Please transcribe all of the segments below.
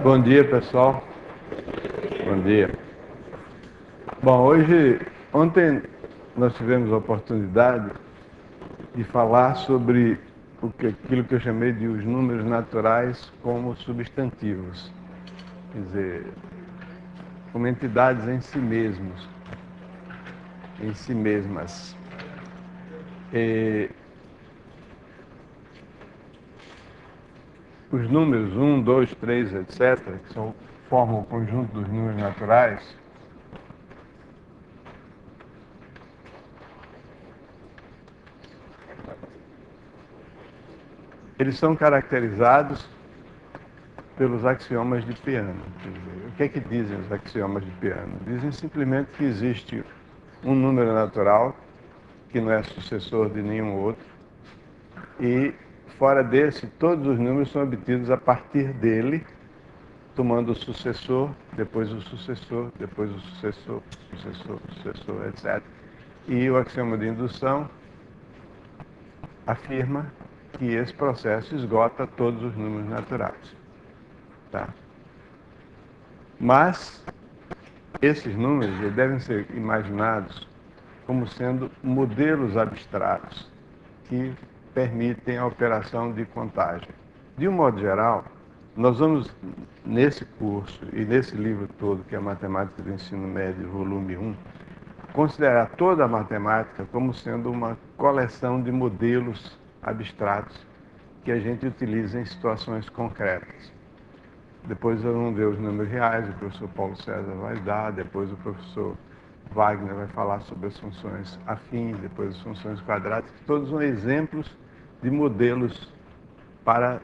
Bom dia, pessoal. Bom dia. Bom, ontem nós tivemos a oportunidade de falar sobre aquilo que eu chamei de os números naturais como substantivos, quer dizer, como entidades em si mesmos, em si mesmas. Os números 1, 2, 3, etc., formam o conjunto dos números naturais, eles são caracterizados pelos axiomas de Peano. O que é que dizem os axiomas de Peano? Dizem simplesmente que existe um número natural que não é sucessor de nenhum outro e, fora desse, todos os números são obtidos a partir dele, tomando o sucessor, depois o sucessor, depois o sucessor, sucessor, etc. E o axioma de indução afirma que esse processo esgota todos os números naturais. Tá? Mas esses números devem ser imaginados como sendo modelos abstratos que permitem a operação de contagem. De um modo geral, nós vamos, nesse curso e nesse livro todo, que é a Matemática do Ensino Médio, volume 1, considerar toda a matemática como sendo uma coleção de modelos abstratos que a gente utiliza em situações concretas. Depois vamos ver os números reais, o professor Paulo César vai dar, depois o professor Wagner vai falar sobre as funções afins, depois as funções quadráticas, todos são exemplos de modelos para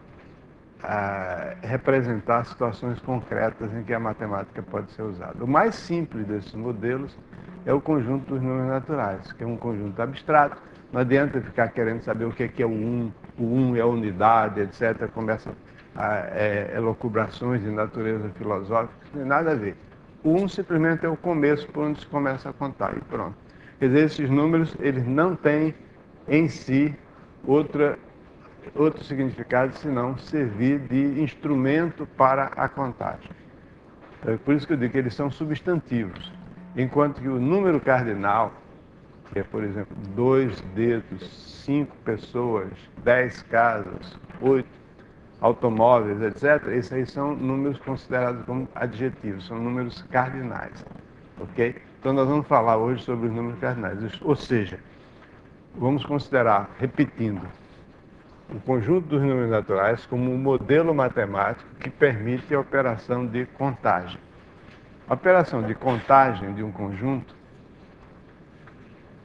representar situações concretas em que a matemática pode ser usada. O mais simples desses modelos é o conjunto dos números naturais, que é um conjunto abstrato. Não adianta ficar querendo saber o que é o 1 é a unidade, etc. Começa elucubrações de natureza filosófica, não tem nada a ver. O 1 simplesmente é o começo por onde se começa a contar, e pronto. Quer dizer, esses números, eles não têm em si outro significado senão servir de instrumento para a contagem. É por isso que eu digo que eles são substantivos, enquanto que o número cardinal, que é, por exemplo, 2 dedos, 5 pessoas, 10 casas, 8 automóveis, etc., esses aí são números considerados como adjetivos, são números cardinais. Ok? Então nós vamos falar hoje sobre os números cardinais, ou seja, vamos considerar, repetindo, o conjunto dos números naturais como um modelo matemático que permite a operação de contagem. A operação de contagem de um conjunto,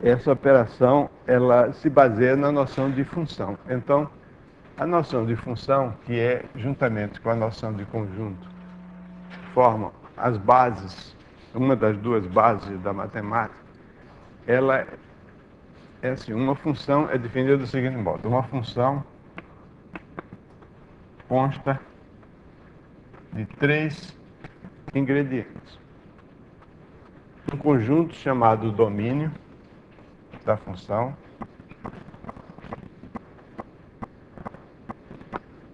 essa operação, ela se baseia na noção de função. Então, a noção de função, que é juntamente com a noção de conjunto, formam as bases, uma das duas bases da matemática, ela é assim, uma função é definida do seguinte modo: uma função consta de 3 ingredientes. Um conjunto chamado domínio da função,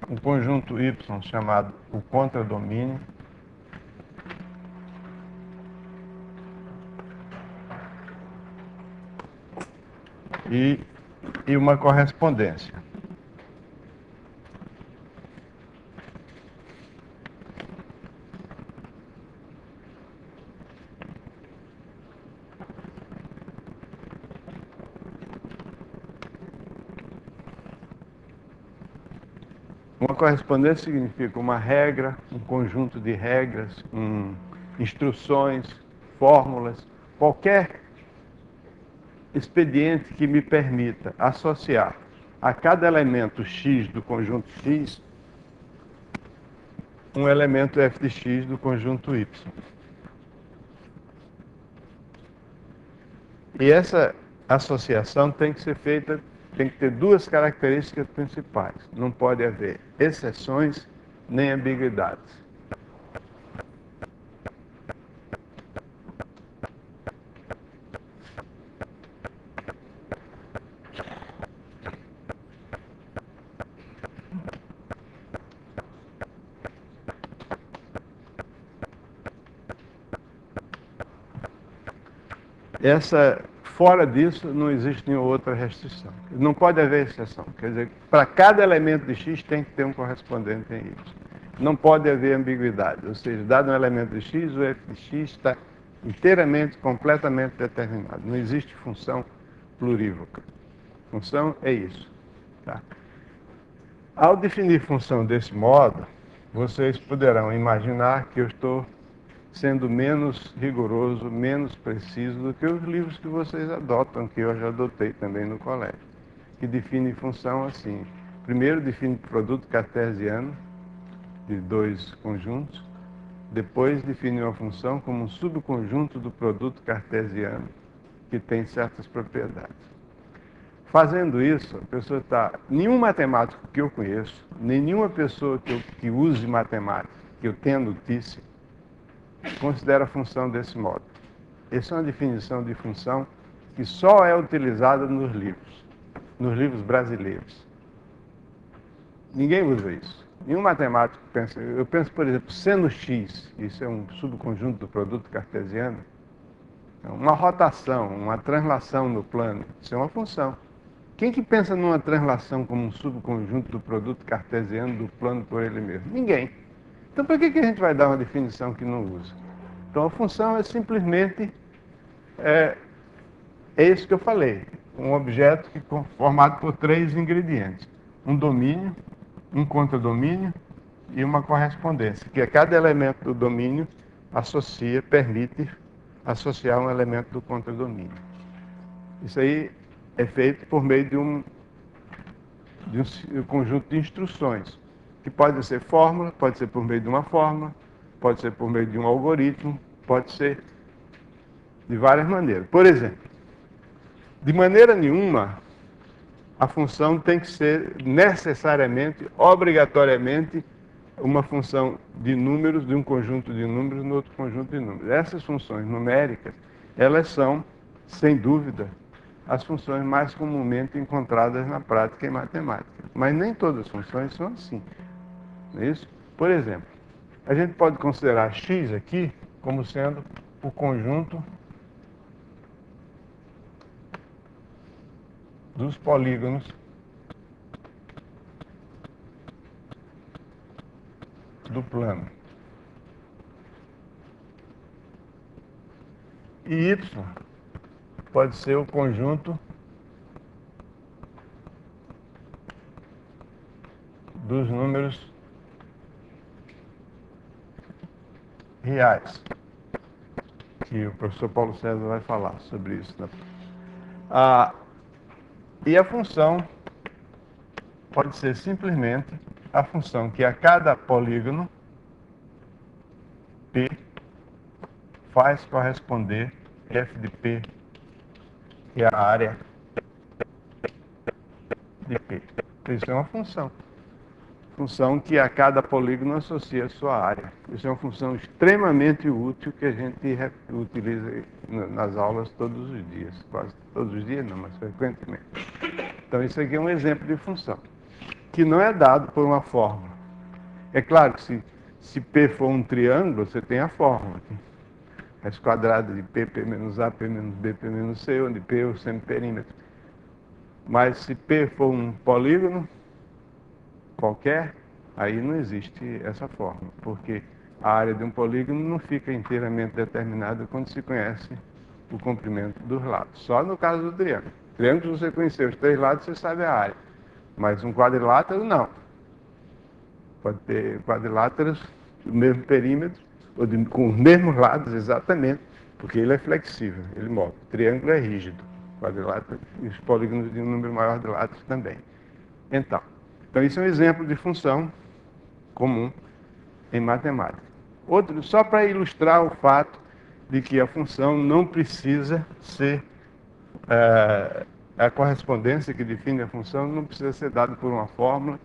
um conjunto y chamado o contradomínio, e uma correspondência. Uma correspondência significa uma regra, um conjunto de regras, instruções, fórmulas, qualquer expediente que me permita associar a cada elemento x do conjunto x um elemento f de x do conjunto y. E essa associação tem que ser feita, tem que ter duas características principais. Não pode haver exceções nem ambiguidades. Fora disso, não existe nenhuma outra restrição. Não pode haver exceção. Quer dizer, para cada elemento de x tem que ter um correspondente em y. Não pode haver ambiguidade. Ou seja, dado um elemento de x, o f de x está inteiramente, completamente determinado. Não existe função plurívoca. Função é isso. Tá? Ao definir função desse modo, vocês poderão imaginar que eu estou sendo menos rigoroso, menos preciso do que os livros que vocês adotam, que eu já adotei também no colégio, que definem função assim. Primeiro define produto cartesiano de dois conjuntos, depois define uma função como um subconjunto do produto cartesiano que tem certas propriedades. Fazendo isso, a pessoa está... Nenhum matemático que eu conheço, nenhuma pessoa que use matemática, que eu tenha notícia, considera a função desse modo. Essa é uma definição de função que só é utilizada nos livros brasileiros. Ninguém usa isso. Nenhum matemático pensa... Eu penso, por exemplo, seno x, isso é um subconjunto do produto cartesiano, uma rotação, uma translação no plano, isso é uma função. Quem que pensa numa translação como um subconjunto do produto cartesiano do plano por ele mesmo? Ninguém. Então, por que a gente vai dar uma definição que não usa? Então, a função é simplesmente isso que eu falei. Um objeto formado por três ingredientes. Um domínio, um contradomínio e uma correspondência, que cada elemento do domínio permite associar um elemento do contradomínio. Isso aí é feito por meio de um conjunto de instruções, que pode ser fórmula, pode ser por meio de uma fórmula, pode ser por meio de um algoritmo, pode ser de várias maneiras. Por exemplo, de maneira nenhuma, a função tem que ser necessariamente, obrigatoriamente, uma função de números, de um conjunto de números no outro conjunto de números. Essas funções numéricas, elas são, sem dúvida, as funções mais comumente encontradas na prática em matemática. Mas nem todas as funções são assim. Não é isso? Por exemplo, a gente pode considerar x aqui como sendo o conjunto dos polígonos do plano. E y pode ser o conjunto dos números reais, que o professor Paulo César vai falar sobre isso. E a função pode ser simplesmente a função que a cada polígono P faz corresponder f de P, que é a área de P. Isso é uma função. Função que a cada polígono associa a sua área. Isso é uma função extremamente útil que a gente utiliza nas aulas todos os dias. Quase todos os dias não, mas frequentemente. Então isso aqui é um exemplo de função, que não é dado por uma fórmula. É claro que se P for um triângulo, você tem a fórmula. Raiz quadrada de P, P menos A, P menos B, P menos C, onde P é o semiperímetro. Mas se P for um polígono qualquer, aí não existe essa fórmula, porque a área de um polígono não fica inteiramente determinada quando se conhece o comprimento dos lados. Só no caso do triângulo. Triângulo, se você conhecer os três lados, você sabe a área. Mas um quadrilátero, não. Pode ter quadriláteros do mesmo perímetro, ou com os mesmos lados exatamente, porque ele é flexível, ele move. O triângulo é rígido, quadrilátero e os polígonos de um número maior de lados também. Então, isso é um exemplo de função comum em matemática. Outro, só para ilustrar o fato de que a função não precisa ser... a correspondência que define a função não precisa ser dada por uma fórmula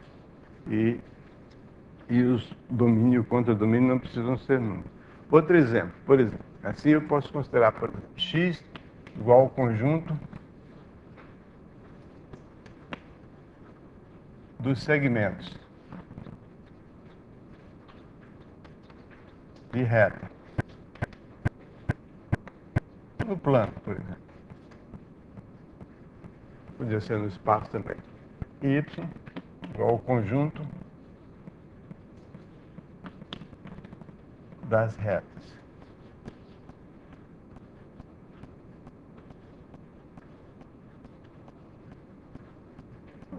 e os domínio e o contradomínio não precisam ser números. Outro exemplo, por exemplo, assim eu posso considerar, por exemplo, x igual ao conjunto dos segmentos de reta. no plano, por exemplo. Podia ser no espaço também. Y igual ao conjunto das retas.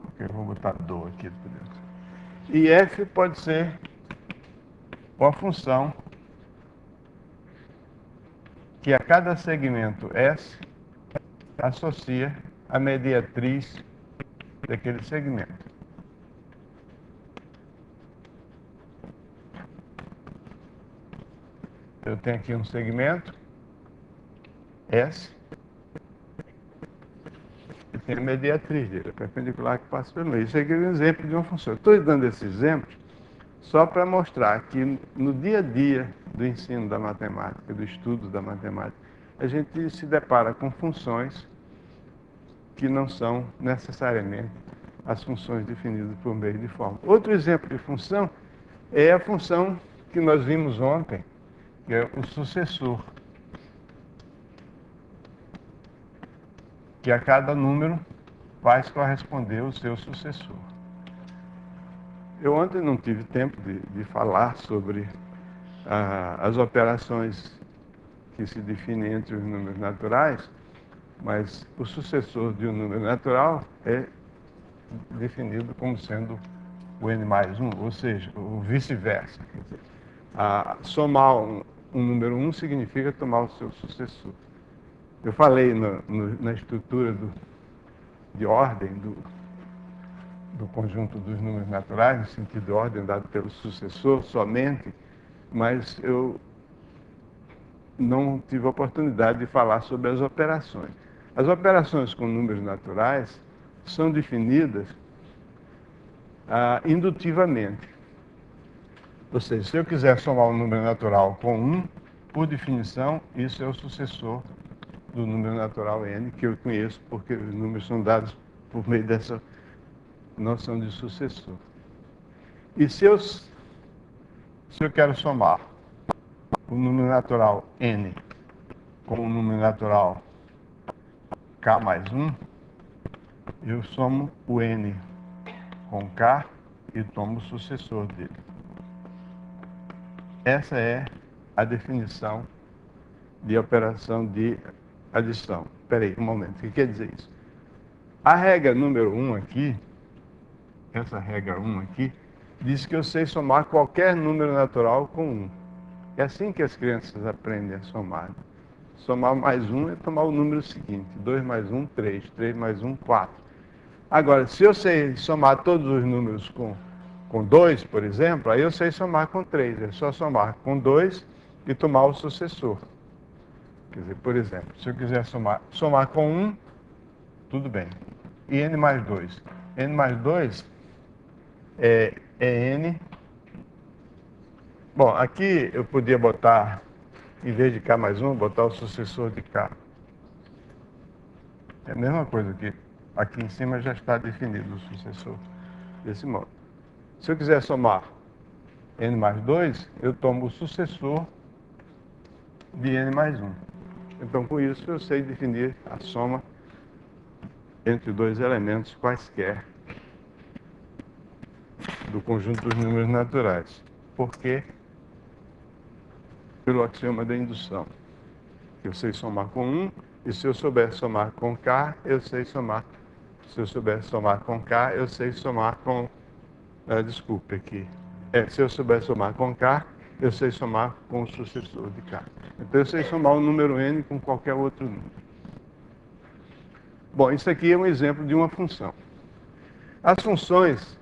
Ok, vou botar do aqui por dentro. E f pode ser uma função que a cada segmento S associa a mediatriz daquele segmento. Eu tenho aqui um segmento S e tem a mediatriz dele, a perpendicular que passa pelo meio. Isso aqui é um exemplo de uma função. Estou dando esses exemplos só para mostrar que no dia a dia do ensino da matemática, do estudo da matemática, a gente se depara com funções que não são necessariamente as funções definidas por meio de fórmula. Outro exemplo de função é a função que nós vimos ontem, que é o sucessor, que a cada número faz corresponder o seu sucessor. Eu ontem não tive tempo de falar sobre as operações que se definem entre os números naturais, mas o sucessor de um número natural é definido como sendo o n mais 1, ou seja, o vice-versa. Somar um número 1 significa tomar o seu sucessor. Eu falei na estrutura de ordem do conjunto dos números naturais, no sentido de ordem dado pelo sucessor somente, mas eu não tive a oportunidade de falar sobre as operações. As operações com números naturais são definidas indutivamente. Ou seja, se eu quiser somar um número natural com 1, por definição, isso é o sucessor do número natural n, que eu conheço porque os números são dados por meio dessa noção de sucessor. E se eu quero somar o número natural n com o número natural k mais 1, eu somo o n com k e tomo o sucessor dele. Essa é a definição de operação de adição. Espera aí, um momento. O que quer dizer isso? A regra número 1 aqui, essa regra 1 aqui, diz que eu sei somar qualquer número natural com 1. É assim que as crianças aprendem a somar. Somar mais 1 é tomar o número seguinte. 2 mais 1, 3. 3 mais 1, 4. Agora, se eu sei somar todos os números com 2, por exemplo, aí eu sei somar com 3. É só somar com 2 e tomar o sucessor. Quer dizer, por exemplo, se eu quiser somar com 1, tudo bem. E n mais 2? N mais 2 é n. Bom, aqui eu podia botar, em vez de k mais 1, botar o sucessor de k. É a mesma coisa que aqui em cima já está definido o sucessor desse modo. Se eu quiser somar n mais 2, eu tomo o sucessor de n mais 1. Então, com isso, eu sei definir a soma entre dois elementos quaisquer do conjunto dos números naturais. Por quê? Pelo axioma da indução. Eu sei somar com 1, e se eu souber somar com k, eu sei somar. Se eu souber somar com k, eu sei somar com... desculpe aqui. Se eu souber somar com k, eu sei somar com o sucessor de k. Então, eu sei somar o número n com qualquer outro número. Bom, isso aqui é um exemplo de uma função. As funções,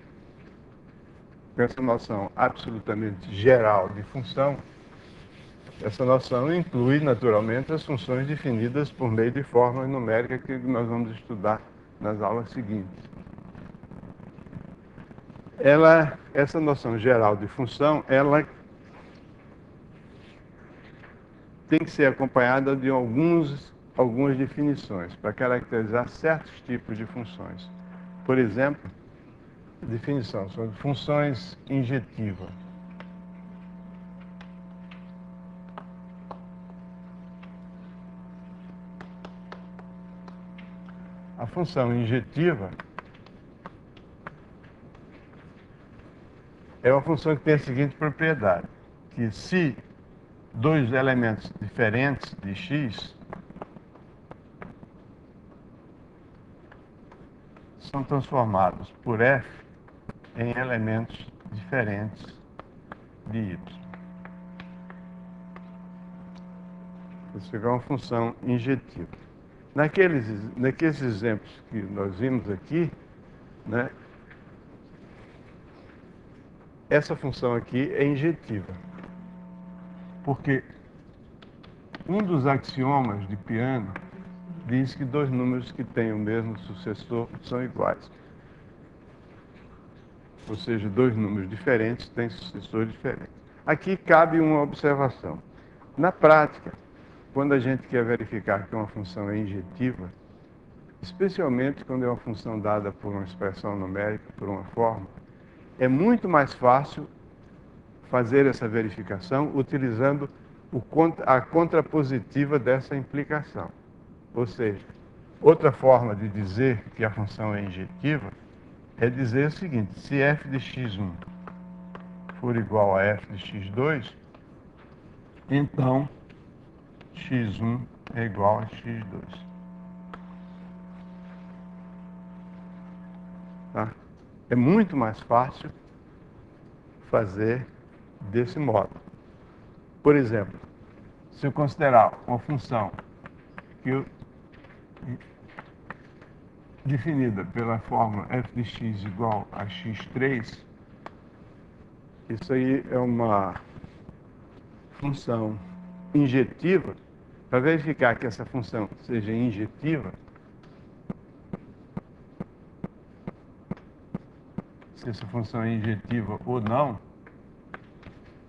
com essa noção absolutamente geral de função, essa noção inclui, naturalmente, as funções definidas por meio de fórmulas numéricas que nós vamos estudar nas aulas seguintes. Essa noção geral de função, ela tem que ser acompanhada de algumas definições para caracterizar certos tipos de funções. Por exemplo, definição sobre funções injetivas. A função injetiva é uma função que tem a seguinte propriedade, que se dois elementos diferentes de x são transformados por f em elementos diferentes de y. Isso é uma função injetiva. Naqueles exemplos que nós vimos aqui, né, essa função aqui é injetiva. Porque um dos axiomas de Peano diz que dois números que têm o mesmo sucessor são iguais. Ou seja, dois números diferentes têm sucessores diferentes. Aqui cabe uma observação. Na prática, quando a gente quer verificar que uma função é injetiva, especialmente quando é uma função dada por uma expressão numérica, por uma forma, é muito mais fácil fazer essa verificação utilizando a contrapositiva dessa implicação. Ou seja, outra forma de dizer que a função é injetiva é dizer o seguinte: se f de x1 for igual a f de x2, então x1 é igual a x2. Tá? É muito mais fácil fazer desse modo. Por exemplo, se eu considerar uma função definida pela fórmula f de x igual a x3, isso aí é uma função injetiva. Para verificar que essa função seja injetiva, se essa função é injetiva ou não,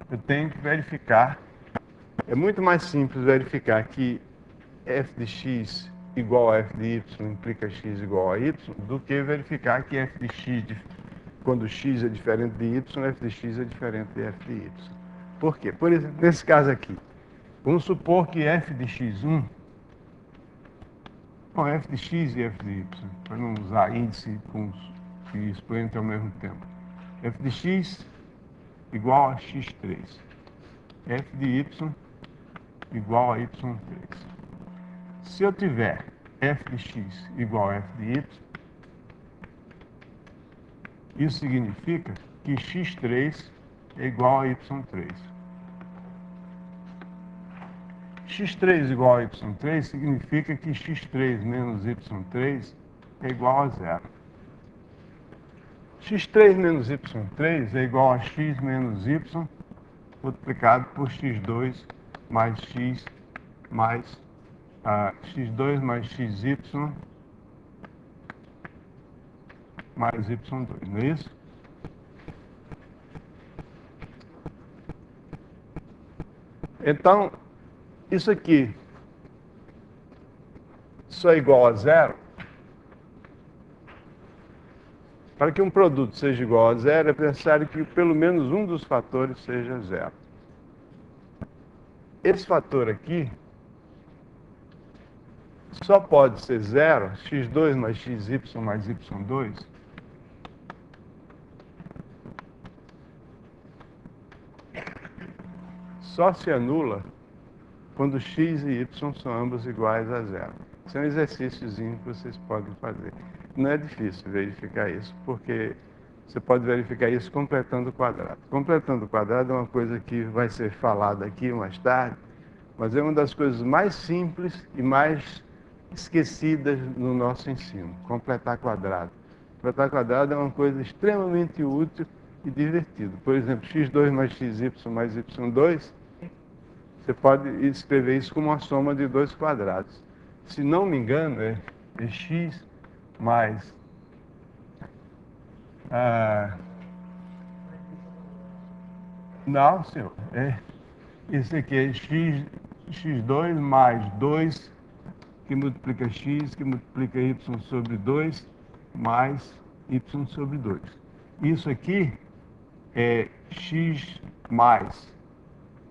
eu tenho que verificar. É muito mais simples verificar que f de x igual a f de y implica x igual a y, do que verificar que f de x, quando x é diferente de y, f de x é diferente de f de y. Por quê? Por exemplo, nesse caso aqui, vamos supor que f de x1, bom, f de x e f de y, para não usar índice e expoente ao mesmo tempo, f de x igual a x3, f de y igual a y3. Se eu tiver f de x igual a f de y, isso significa que x3 é igual a y3. x3 igual a y3 significa que x3 menos y3 é igual a zero. x3 menos y3 é igual a x menos y multiplicado por x2 mais x mais x2 mais xy mais y2, não é isso? Então, isso aqui só é igual a zero. Para que um produto seja igual a zero, é necessário que pelo menos um dos fatores seja zero. Esse fator aqui só pode ser zero, x2 mais xy mais y2, só se anula quando x e y são ambos iguais a zero. Esse é um exercíciozinho que vocês podem fazer. Não é difícil verificar isso, porque você pode verificar isso completando o quadrado. Completando o quadrado é uma coisa que vai ser falada aqui mais tarde, mas é uma das coisas mais simples e mais esquecidas no nosso ensino, completar quadrado. Completar quadrado é uma coisa extremamente útil e divertida. Por exemplo, x2 mais xy mais y2, você pode escrever isso como uma soma de dois quadrados. Se não me engano, é x mais não, senhor. Isso aqui é x2 mais 2, que multiplica x, que multiplica y sobre 2, mais y sobre 2. Isso aqui é x mais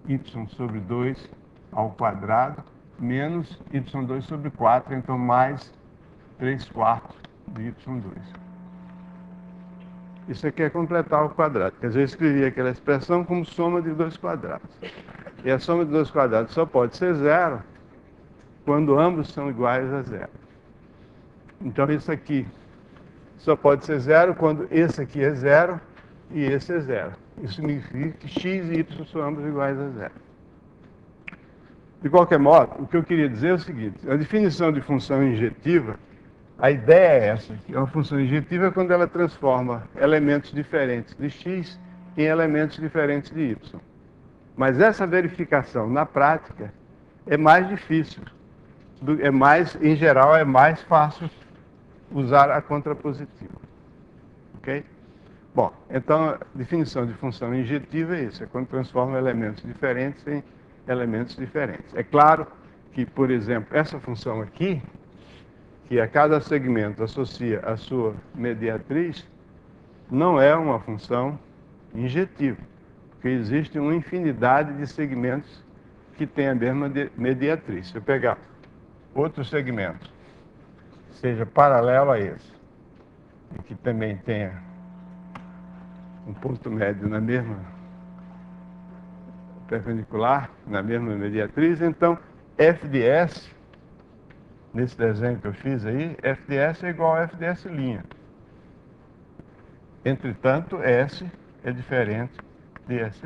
y sobre 2 ao quadrado, menos y2 sobre 4, então mais 3/4 de y2. Isso aqui é completar o quadrado. Quer dizer, eu escrevi aquela expressão como soma de dois quadrados. E a soma de dois quadrados só pode ser zero quando ambos são iguais a zero. Então isso aqui só pode ser zero quando esse aqui é zero e esse é zero. Isso significa que x e y são ambos iguais a zero. De qualquer modo, o que eu queria dizer é o seguinte: a definição de função injetiva, a ideia é essa, que uma função injetiva é quando ela transforma elementos diferentes de x em elementos diferentes de y. Mas essa verificação na prática é mais difícil. Em geral, é mais fácil usar a contrapositiva. Ok? Bom, então a definição de função injetiva é isso, é quando transforma elementos diferentes em elementos diferentes. É claro que, por exemplo, essa função aqui, que a cada segmento associa a sua mediatriz, não é uma função injetiva, porque existe uma infinidade de segmentos que têm a mesma mediatriz. Se eu pegar outro segmento, seja paralelo a esse, e que também tenha um ponto médio na mesma perpendicular, na mesma mediatriz, então f de s, nesse desenho que eu fiz aí, f de s é igual a f de s'. Entretanto, s é diferente de s'.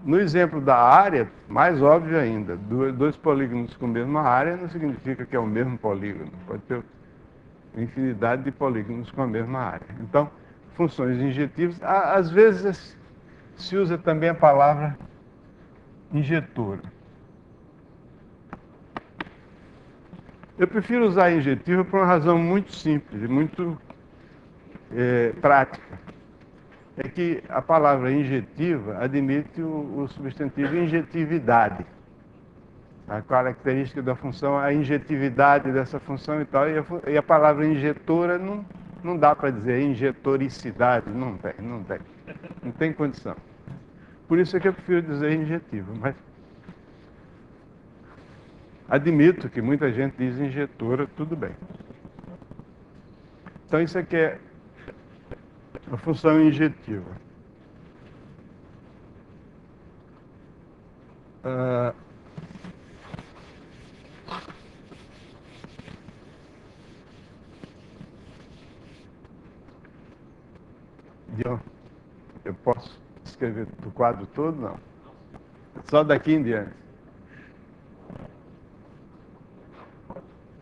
No exemplo da área, mais óbvio ainda, dois polígonos com a mesma área não significa que é o mesmo polígono. Pode ter uma infinidade de polígonos com a mesma área. Então, funções injetivas, às vezes se usa também a palavra injetora. Eu prefiro usar injetiva por uma razão muito simples e muito prática. É que a palavra injetiva admite o substantivo injetividade. A característica da função, a injetividade dessa função e tal, e a palavra injetora não dá para dizer injetoricidade, não tem condição. Por isso é que eu prefiro dizer injetiva, mas admito que muita gente diz injetora, tudo bem. Então isso aqui é a função injetiva. Eu posso escrever do quadro todo? Não. Só daqui em diante.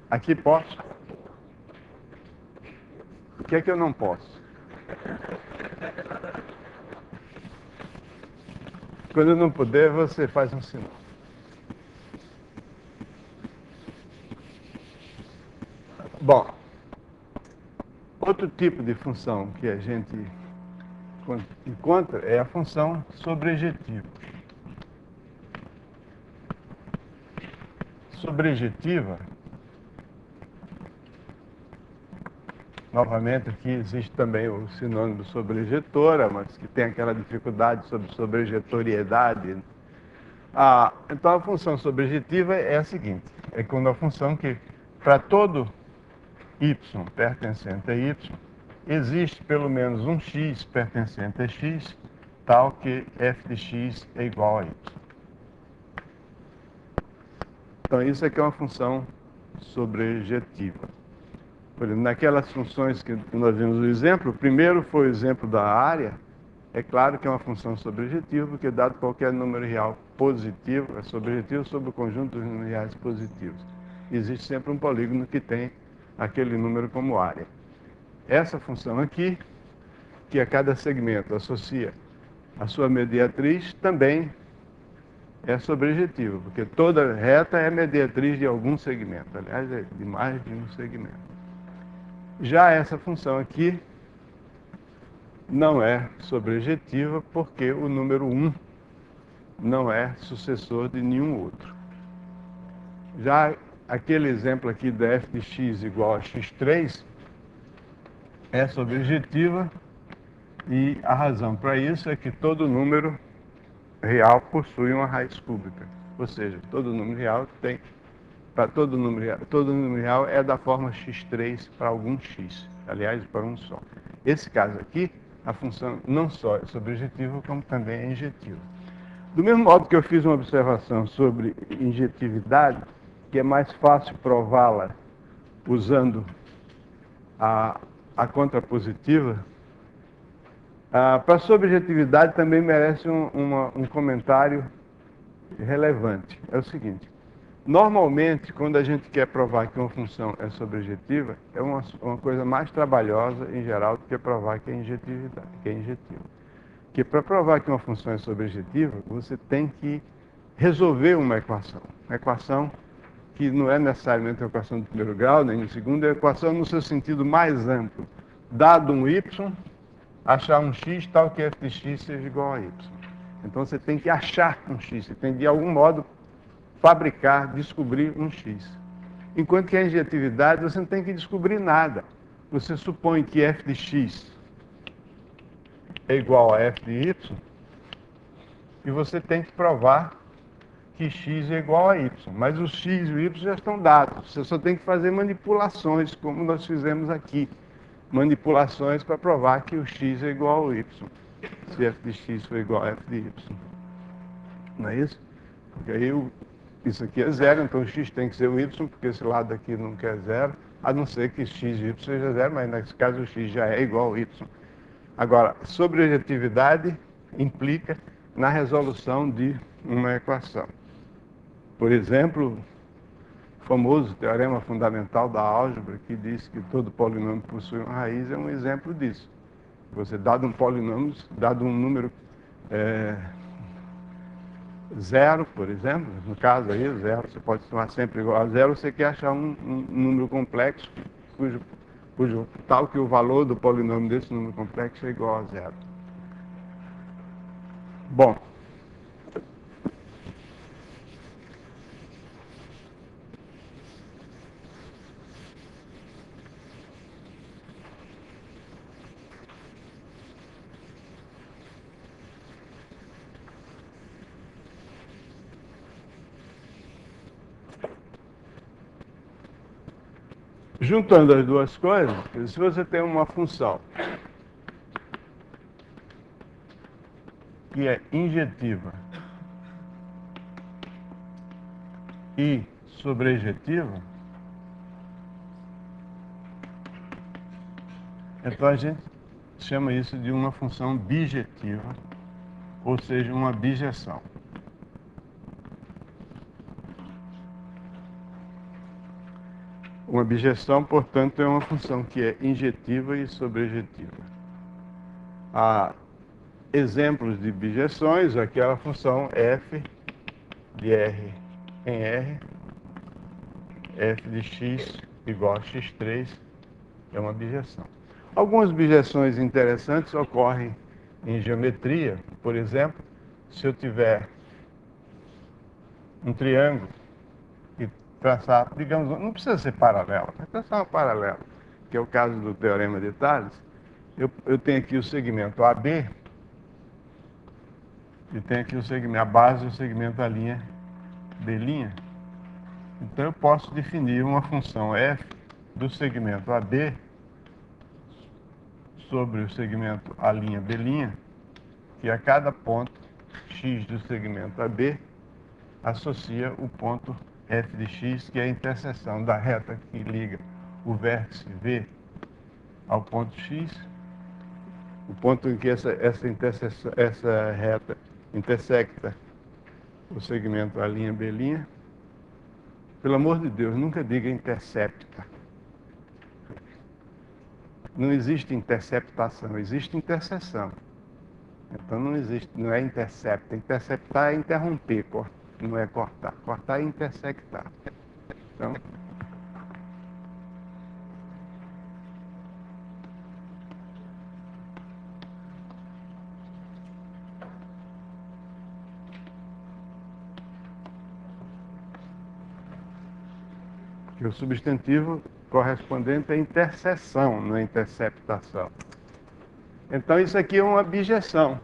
Aqui posso? O que é que eu não posso? Quando eu não puder, você faz um sinal. Bom, outro tipo de função que a gente encontra é a função sobrejetiva. Sobrejetiva, novamente aqui existe também o sinônimo sobrejetora, mas que tem aquela dificuldade sobre sobrejetoriedade. Então a função sobrejetiva é a seguinte, é quando a função que para todo y pertencente a y, existe pelo menos um x pertencente a x, tal que f de x é igual a y. Então isso aqui é uma função sobrejetiva. Por exemplo, naquelas funções que nós vimos no exemplo, o primeiro foi o exemplo da área, é claro que é uma função sobrejetiva, porque dado qualquer número real positivo, é sobrejetivo sobre o conjunto dos números reais positivos. Existe sempre um polígono que tem aquele número como área. Essa função aqui, que a cada segmento associa a sua mediatriz, também é sobrejetiva, porque toda reta é mediatriz de algum segmento, aliás, é de mais de um segmento. Já essa função aqui não é sobrejetiva, porque o número 1 não é sucessor de nenhum outro. Já aquele exemplo aqui da f de x igual a x3 é sobrejetiva, e a razão para isso é que todo número real possui uma raiz cúbica, ou seja, todo número real tem para todo número real é da forma x3 para algum x, aliás, para um só. Esse caso aqui, a função não só é sobrejetiva, como também é injetiva. Do mesmo modo que eu fiz uma observação sobre injetividade, que é mais fácil prová-la usando a contrapositiva, para a subjetividade também merece um comentário relevante. É o seguinte: normalmente, quando a gente quer provar que uma função é sobrejetiva, é uma coisa mais trabalhosa, em geral, do que provar que é injetividade, que é injetiva. Porque para provar que uma função é sobrejetiva, você tem que resolver uma equação que não é necessariamente a equação do primeiro grau, nem do segundo, é a equação no seu sentido mais amplo. Dado um y, achar um x tal que f de x seja igual a y. Então você tem que achar um x, você tem de algum modo fabricar, descobrir um x. Enquanto que a injetividade você não tem que descobrir nada. Você supõe que f de x é igual a f de y e você tem que provar que x é igual a y. Mas os x e o y já estão dados. Você só tem que fazer manipulações, como nós fizemos aqui. Manipulações para provar que o x é igual ao y. Se f de x for igual a f de y. Não é isso? Porque aí isso aqui é zero, então o x tem que ser o y, porque esse lado aqui não quer zero, a não ser que x e y seja zero, mas nesse caso o x já é igual ao y. Agora, sobrejetividade implica na resolução de uma equação. Por exemplo, o famoso teorema fundamental da álgebra, que diz que todo polinômio possui uma raiz, é um exemplo disso. Você, dado um polinômio, dado um número zero, por exemplo, no caso aí, zero, você pode tomar sempre igual a zero, você quer achar um número complexo, cujo tal que o valor do polinômio desse número complexo é igual a zero. Bom, juntando as duas coisas, se você tem uma função que é injetiva e sobrejetiva, então a gente chama isso de uma função bijetiva, ou seja, uma bijeção. Uma bijeção, portanto, é uma função que é injetiva e sobrejetiva. Há exemplos de bijeções, aquela função f de r em r, f de x igual a x3, é uma bijeção. Algumas bijeções interessantes ocorrem em geometria. Por exemplo, se eu tiver um triângulo e traçar, digamos, não precisa ser paralelo, mas traçar uma paralela, que é o caso do teorema de Tales, eu tenho aqui o segmento AB e tenho aqui o segmento, a base do segmento da linha B'. Então eu posso definir uma função f do segmento AB sobre o segmento A', B', que a cada ponto x do segmento AB associa o ponto f de x, que é a interseção da reta que liga o vértice V ao ponto x, o ponto em que essa reta intersecta o segmento A', B'. Pelo amor de Deus, nunca diga intercepta. Não existe interceptação, existe interseção. Então não é intercepta. Interceptar é interromper, não é cortar. Cortar é intersectar. Então, que o substantivo correspondente é interseção, não é interceptação. Então isso aqui é uma bijeção.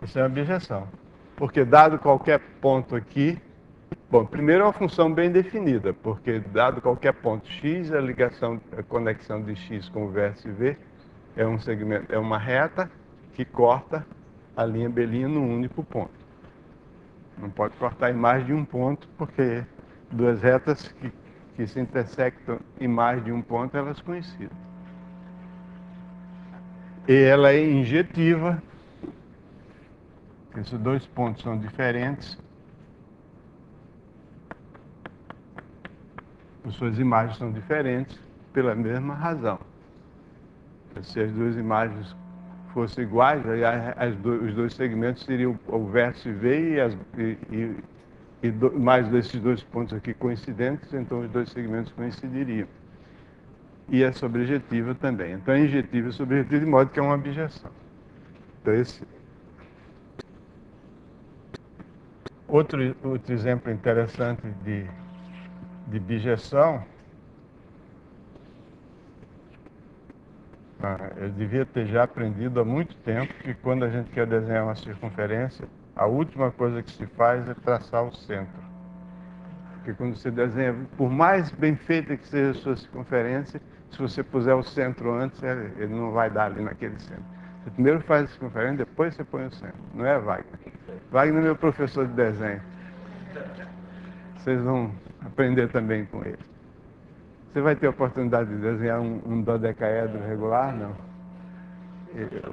Isso é uma objeção. Porque dado qualquer ponto aqui, bom, primeiro é uma função bem definida, porque dado qualquer ponto x, a conexão de x com o vértice v é um segmento, é uma reta que corta a linha B' num único ponto. Não pode cortar em mais de um ponto, porque duas retas que se intersectam em mais de um ponto, elas coincidem. E ela é injetiva, esses dois pontos são diferentes, as suas imagens são diferentes pela mesma razão. Se as duas imagens fossem iguais, aí os dois segmentos seriam o vértice V mais desses dois pontos aqui coincidentes, então os dois segmentos coincidiriam. E é sobrejetiva também. Então é injetiva e sobrejetiva, de modo que é uma objeção. Então outro exemplo interessante de bijeção, eu devia ter já aprendido há muito tempo que quando a gente quer desenhar uma circunferência, a última coisa que se faz é traçar o centro. Porque quando você desenha, por mais bem feita que seja a sua circunferência, se você puser o centro antes, ele não vai dar ali naquele centro. Você primeiro faz a circunferência, depois você põe o centro. Não é Wagner? Wagner é meu professor de desenho. Vocês vão aprender também com ele. Você vai ter a oportunidade de desenhar um dodecaedro regular? Não.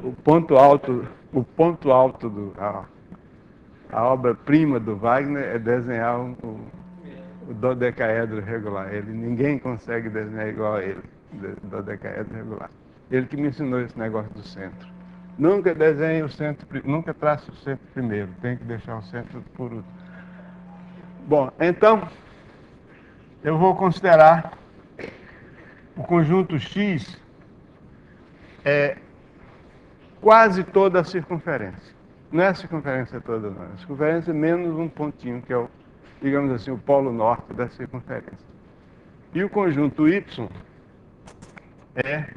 O ponto alto a obra-prima do Wagner é desenhar o dodecaedro regular. Ninguém consegue desenhar igual a ele, dodecaedro regular. Ele que me ensinou esse negócio do centro. Nunca desenhe o centro, nunca trace o centro primeiro, tem que deixar o centro por último. Bom, então, eu vou considerar o conjunto X quase toda a circunferência. Não é a circunferência toda, não. A circunferência é menos um pontinho, que é o, digamos assim, o polo norte da circunferência. E o conjunto Y é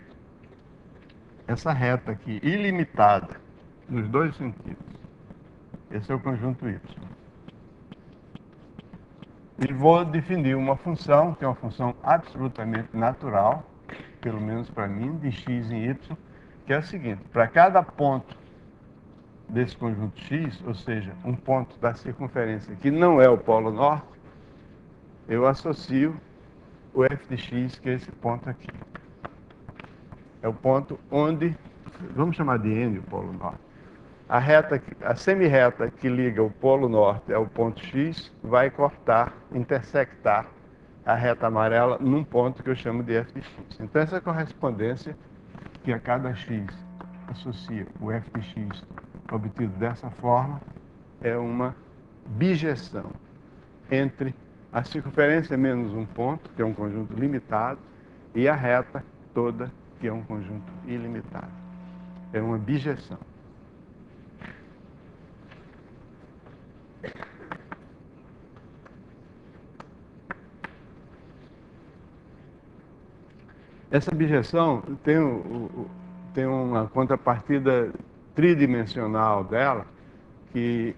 essa reta aqui, ilimitada, nos dois sentidos. Esse é o conjunto Y. E vou definir uma função, que é uma função absolutamente natural, pelo menos para mim, de x em y, que é o seguinte: para cada ponto desse conjunto x, ou seja, um ponto da circunferência que não é o polo norte, eu associo o f de x, que é esse ponto aqui. É o ponto onde, vamos chamar de N o polo norte. A semirreta que liga o polo norte ao ponto x vai cortar, intersectar a reta amarela num ponto que eu chamo de f de x. Então essa correspondência que a cada x associa o f de x obtido dessa forma é uma bijeção entre a circunferência menos um ponto, que é um conjunto limitado, e a reta toda, que é um conjunto ilimitado. É uma bijeção. Essa bijeção tem uma contrapartida tridimensional dela, que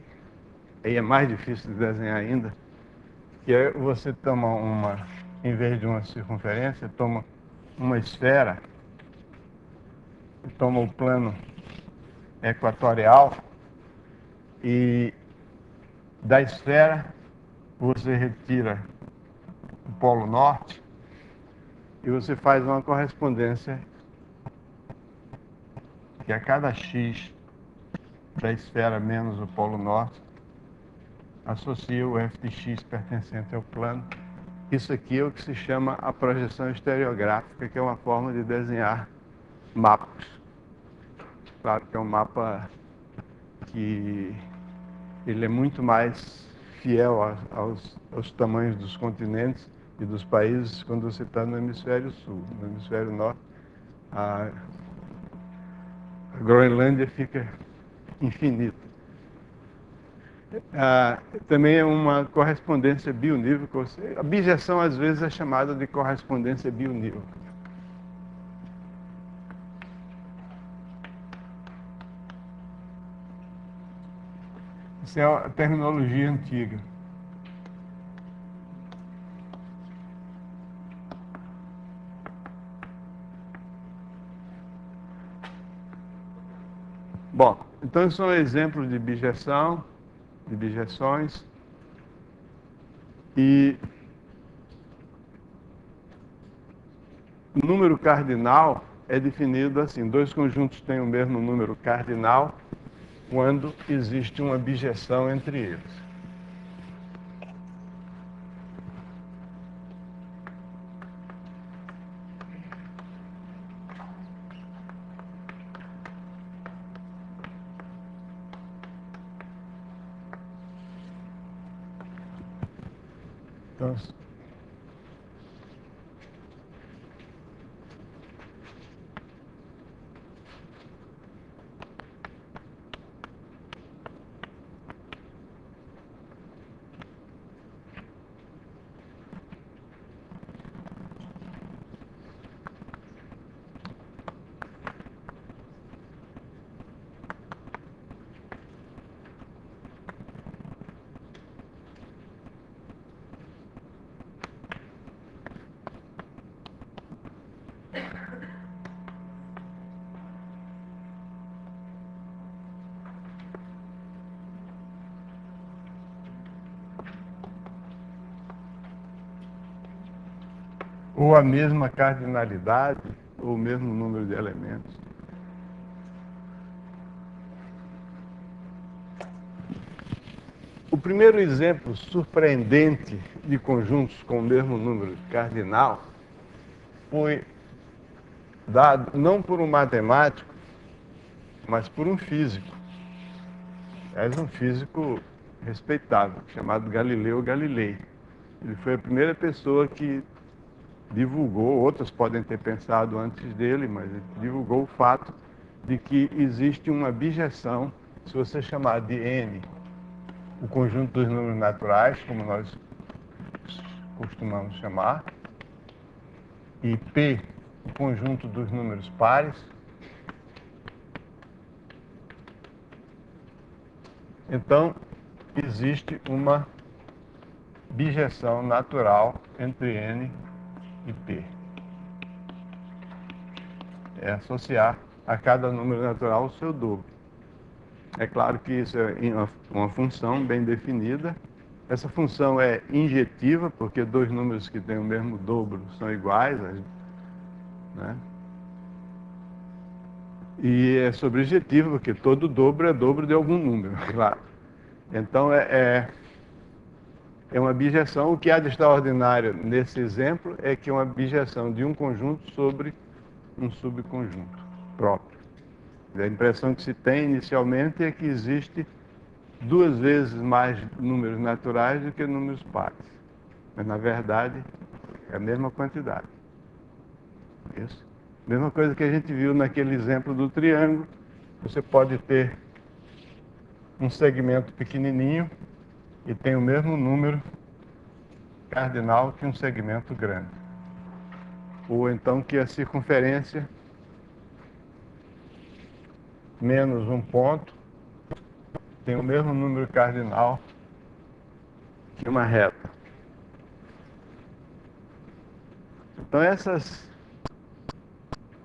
aí é mais difícil de desenhar ainda, que é você toma em vez de uma circunferência, toma uma esfera, toma o plano equatorial e da esfera você retira o polo norte e você faz uma correspondência que a cada x da esfera menos o polo norte associa o f de x pertencente ao plano. Isso aqui é o que se chama a projeção estereográfica, que é uma forma de desenhar mapas. Claro que é um mapa que ele é muito mais fiel aos tamanhos dos continentes e dos países quando você está no hemisfério sul. No hemisfério norte, a Groenlândia fica infinita. Também é uma correspondência bionívoca. A bijeção, às vezes, é chamada de correspondência bionívoca. Isso é uma terminologia antiga. Bom, então isso são exemplos de bijeção, de bijeções. E o número cardinal é definido assim: dois conjuntos têm o mesmo número cardinal quando existe uma bijeção entre eles. Então, ou a mesma cardinalidade, ou o mesmo número de elementos. O primeiro exemplo surpreendente de conjuntos com o mesmo número cardinal foi dado não por um matemático, mas por um físico. É um físico respeitável, chamado Galileu Galilei. Ele foi a primeira pessoa que divulgou, outros podem ter pensado antes dele, mas ele divulgou o fato de que existe uma bijeção, se você chamar de n o conjunto dos números naturais, como nós costumamos chamar, e p o conjunto dos números pares, então existe uma bijeção natural entre n e p. É associar a cada número natural o seu dobro. É claro que isso é uma função bem definida. Essa função é injetiva, porque dois números que têm o mesmo dobro são iguais, né? E é sobrejetiva, porque todo dobro é dobro de algum número, claro. Então é uma bijeção. O que há de extraordinário nesse exemplo é que é uma bijeção de um conjunto sobre um subconjunto próprio. A impressão que se tem inicialmente é que existe duas vezes mais números naturais do que números pares. Mas, na verdade, é a mesma quantidade. Isso. Mesma coisa que a gente viu naquele exemplo do triângulo. Você pode ter um segmento pequenininho e tem o mesmo número cardinal que um segmento grande. Ou então que a circunferência menos um ponto tem o mesmo número cardinal que uma reta. Então essas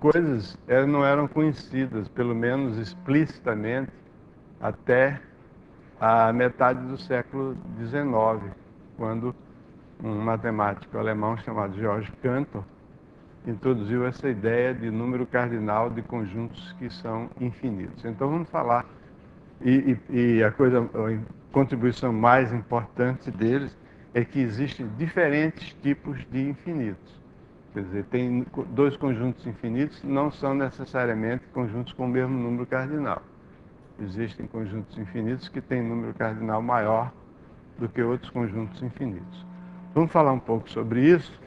coisas não eram conhecidas, pelo menos explicitamente, até a metade do século XIX, quando um matemático alemão chamado Georg Cantor introduziu essa ideia de número cardinal de conjuntos que são infinitos. Então vamos falar, e a contribuição mais importante deles é que existem diferentes tipos de infinitos. Quer dizer, tem dois conjuntos infinitos, não são necessariamente conjuntos com o mesmo número cardinal. Existem conjuntos infinitos que têm número cardinal maior do que outros conjuntos infinitos. Vamos falar um pouco sobre isso,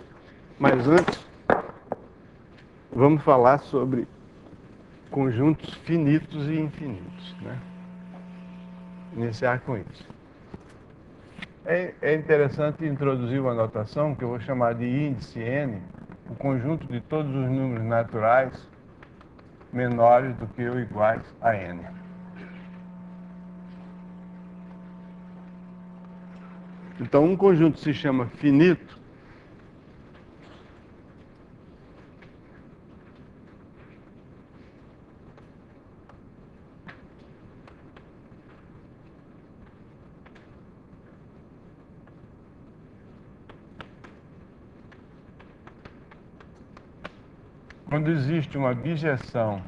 mas antes vamos falar sobre conjuntos finitos e infinitos, né? Iniciar com isso. É interessante introduzir uma notação que eu vou chamar de índice n, o conjunto de todos os números naturais menores do que ou iguais a n. Então, um conjunto se chama finito quando existe uma bijeção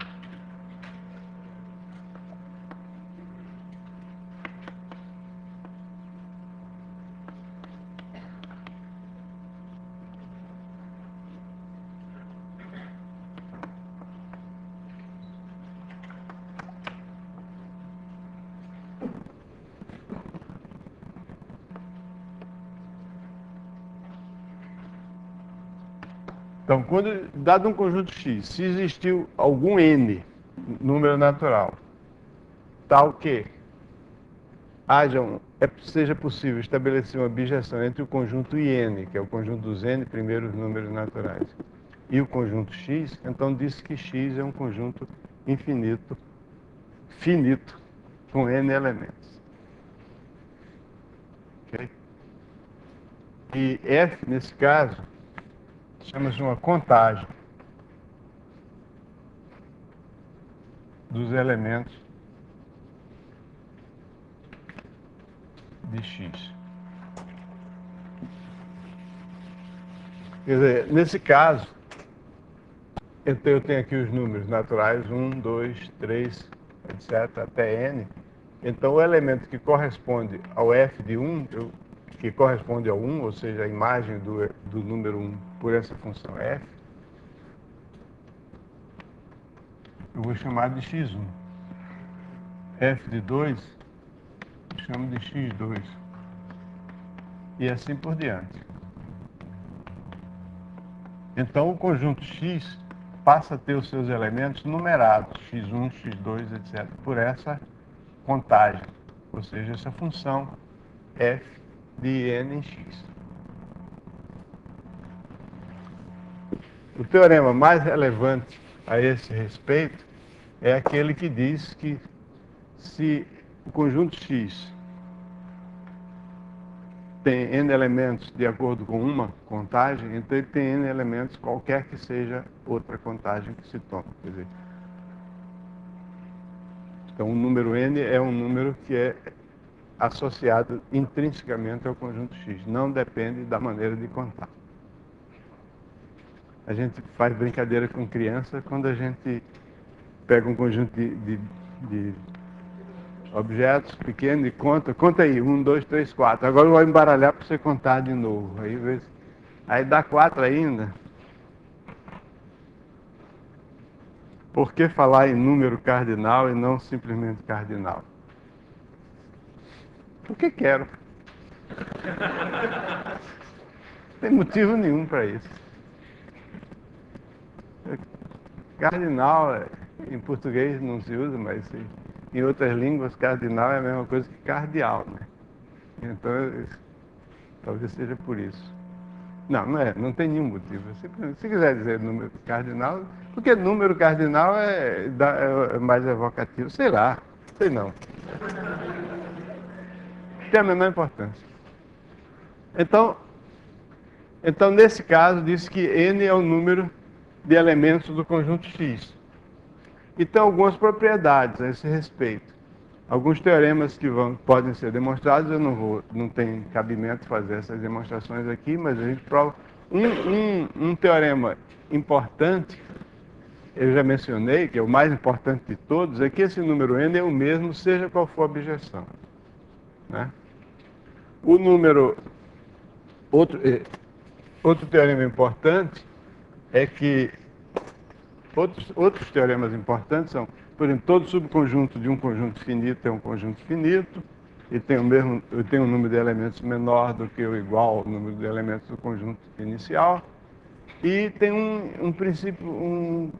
Então, dado um conjunto X, se existiu algum N, número natural, tal que seja possível estabelecer uma bijeção entre o conjunto IN, que é o conjunto dos N primeiros números naturais, e o conjunto X, então diz que X é um conjunto infinito, finito, com N elementos. Okay? E F, nesse caso, chama-se uma contagem dos elementos de X. Quer dizer, nesse caso, então eu tenho aqui os números naturais, 1, 2, 3, etc., até N. Então o elemento que corresponde ao F de 1, que corresponde ao 1, ou seja, a imagem do número 1 por essa função F, eu vou chamar de X1. F de 2, eu chamo de X2. E assim por diante. Então o conjunto X passa a ter os seus elementos numerados, x1, x2, etc., por essa contagem, ou seja, essa função f de n em x. O teorema mais relevante a esse respeito é aquele que diz que se o conjunto X tem n elementos de acordo com uma contagem, então ele tem n elementos qualquer que seja outra contagem que se tome. Quer dizer, então o número n é um número que é associado intrinsecamente ao conjunto X, não depende da maneira de contar. A gente faz brincadeira com criança quando a gente pega um conjunto de objetos pequenos e conta aí, 1, 2, 3, 4. Agora eu vou embaralhar para você contar de novo. Aí dá 4 ainda. Por que falar em número cardinal e não simplesmente cardinal? Porque quero. Não tem motivo nenhum para isso. Cardinal, em português não se usa, mas em outras línguas, cardinal é a mesma coisa que cardeal, né? Então, talvez seja por isso. Não, não tem nenhum motivo. Se quiser dizer número cardinal, porque número cardinal é mais evocativo, sei lá, sei não. Tem a menor importância. Então, nesse caso, diz que n é o número de elementos do conjunto X. E tem algumas propriedades a esse respeito. Alguns teoremas que podem ser demonstrados, eu não tenho cabimento fazer essas demonstrações aqui, mas a gente prova. Um teorema importante, eu já mencionei, que é o mais importante de todos, é que esse número n é o mesmo, seja qual for a objeção. Né? O número. Outro teorema importante é que outros teoremas importantes são, por exemplo, todo subconjunto de um conjunto finito é um conjunto finito e tem um número de elementos menor do que ou igual ao número de elementos do conjunto inicial. E tem um princípio, um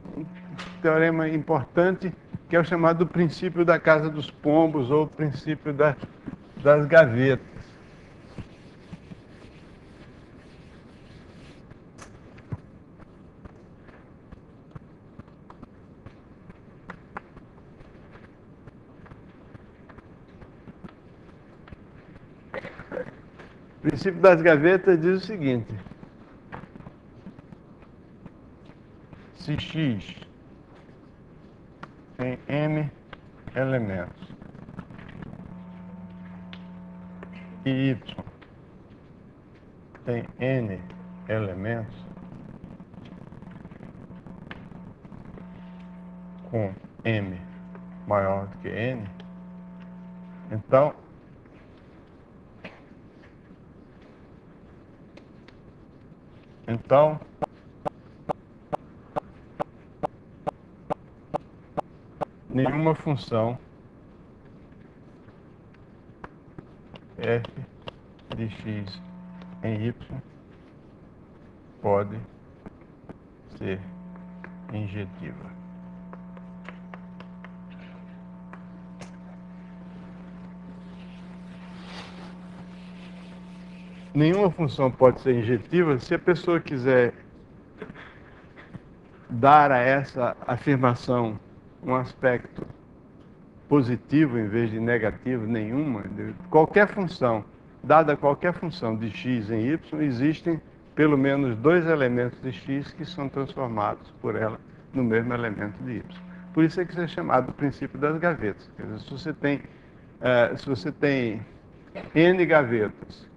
teorema importante que é o chamado princípio da casa dos pombos ou princípio das gavetas. O princípio das gavetas diz o seguinte: se x tem m elementos e y tem n elementos com m maior do que n, então nenhuma função f de x em y pode ser injetiva. Nenhuma função pode ser injetiva se a pessoa quiser dar a essa afirmação um aspecto positivo em vez de negativo nenhuma. Qualquer função, dada qualquer função de x em y, existem pelo menos dois elementos de x que são transformados por ela no mesmo elemento de y. Por isso é que isso é chamado princípio das gavetas. Quer dizer, se você tem n gavetas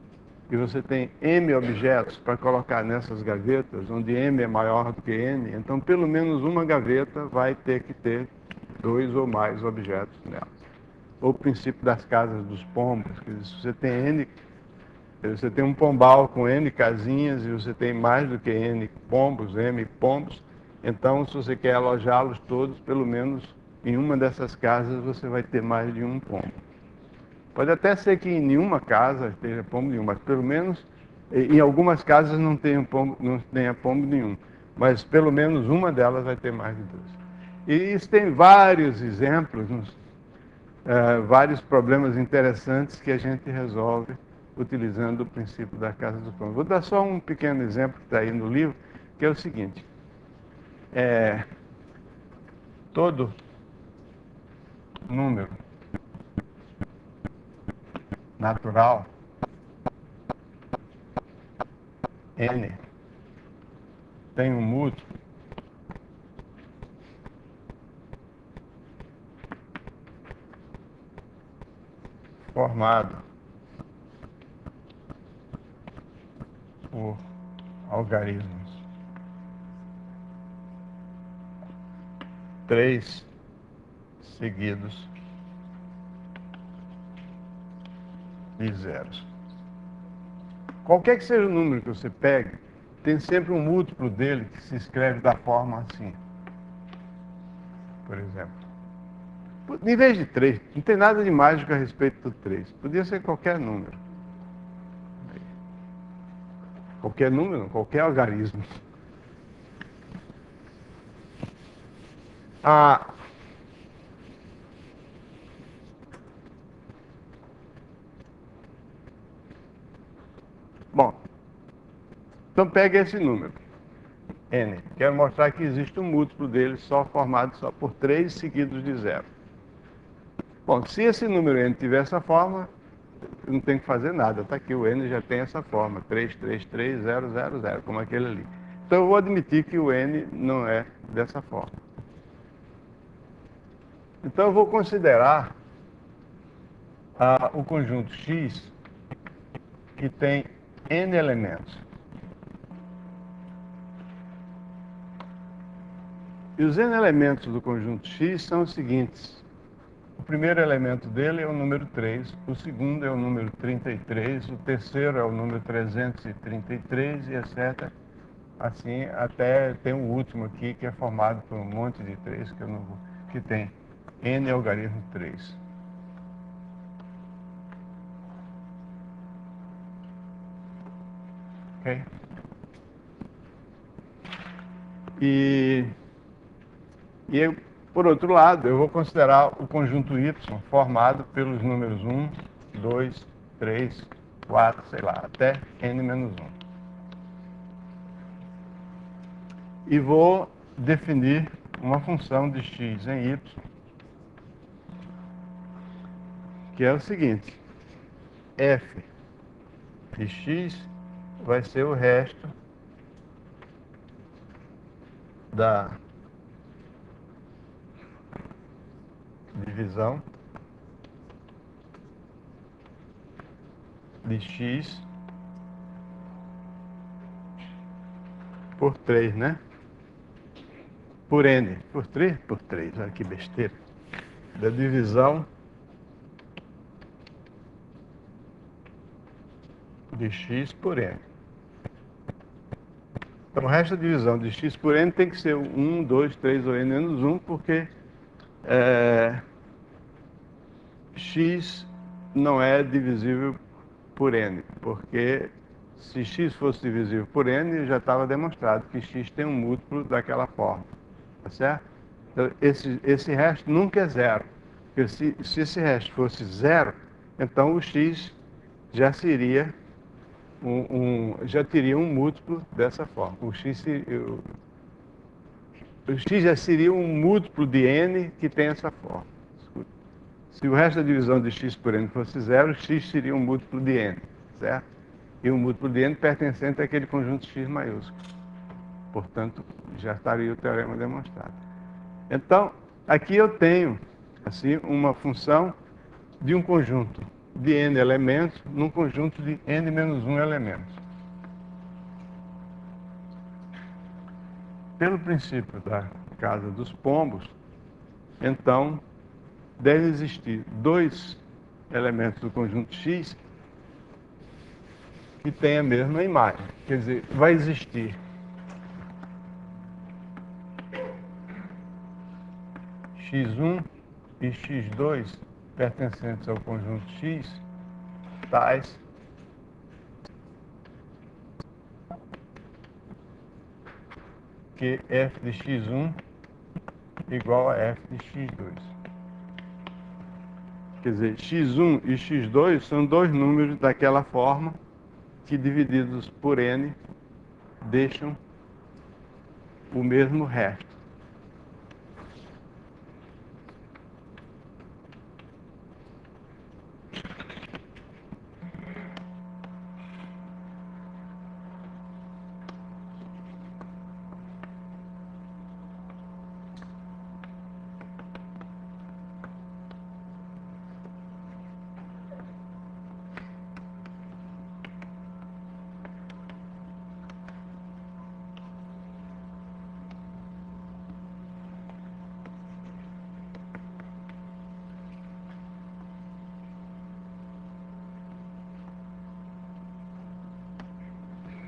e você tem m objetos para colocar nessas gavetas, onde m é maior do que n, então pelo menos uma gaveta vai ter que ter dois ou mais objetos nela. Ou o princípio das casas dos pombos, quer dizer, se você tem um pombal com n casinhas e você tem mais do que n pombos, m pombos, então se você quer alojá-los todos, pelo menos em uma dessas casas você vai ter mais de um pombo. Pode até ser que em nenhuma casa esteja pombo nenhum, mas pelo menos em algumas casas não tenha pombo nenhum. Mas pelo menos uma delas vai ter mais de dois. E isso tem vários exemplos, vários problemas interessantes que a gente resolve utilizando o princípio da casa dos pombos. Vou dar só um pequeno exemplo que está aí no livro, que é o seguinte. Todo número natural n tem um múltiplo formado por algarismos 3 seguidos de zeros. Qualquer que seja o número que você pegue, tem sempre um múltiplo dele que se escreve da forma assim. Por exemplo. Em vez de 3, não tem nada de mágico a respeito do 3. Podia ser qualquer número. Qualquer número, qualquer algarismo. Bom, então pega esse número, n. Quero mostrar que existe um múltiplo dele formado só por 3 seguidos de zero. Bom, se esse número n tiver essa forma, não tem que fazer nada. Está aqui, o n já tem essa forma, 3, 3, 3, 0, 0, 0, como aquele ali. Então eu vou admitir que o n não é dessa forma. Então eu vou considerar o conjunto x que tem n elementos. E os n elementos do conjunto x são os seguintes. O primeiro elemento dele é o número 3, o segundo é o número 33, o terceiro é o número 333 e etc. Assim, até tem o último aqui, que é formado por um monte de 3, que tem n algarismo 3. Ok? E por outro lado, eu vou considerar o conjunto y formado pelos números 1, 2, 3, 4, sei lá, até n-1. E vou definir uma função de x em y, que é o seguinte: f E x vai ser o resto da divisão de x por 3, né? Por n. Por 3? Por 3. Olha que besteira. Da divisão de x por n. Então, o resto da divisão de x por n tem que ser 1, 2, 3 ou n menos 1, porque x não é divisível por n, porque se x fosse divisível por n, já estava demonstrado que x tem um múltiplo daquela forma, tá certo? Então, esse resto nunca é zero, porque se esse resto fosse zero, então o x já seria já teria um múltiplo dessa forma. O x já seria um múltiplo de n que tem essa forma. Se o resto da divisão de x por n fosse zero, x seria um múltiplo de n, certo? E um múltiplo de n pertencente àquele conjunto x maiúsculo. Portanto, já estaria o teorema demonstrado. Então, aqui eu tenho, assim, uma função de um conjunto de n elementos num conjunto de n menos 1 elementos. Pelo princípio da casa dos pombos, então, deve existir dois elementos do conjunto x que têm a mesma imagem. Quer dizer, vai existir x1 e x2 pertencentes ao conjunto x, tais que f de x1 igual a f de x2. Quer dizer, x1 e x2 são dois números daquela forma que, divididos por n, deixam o mesmo resto.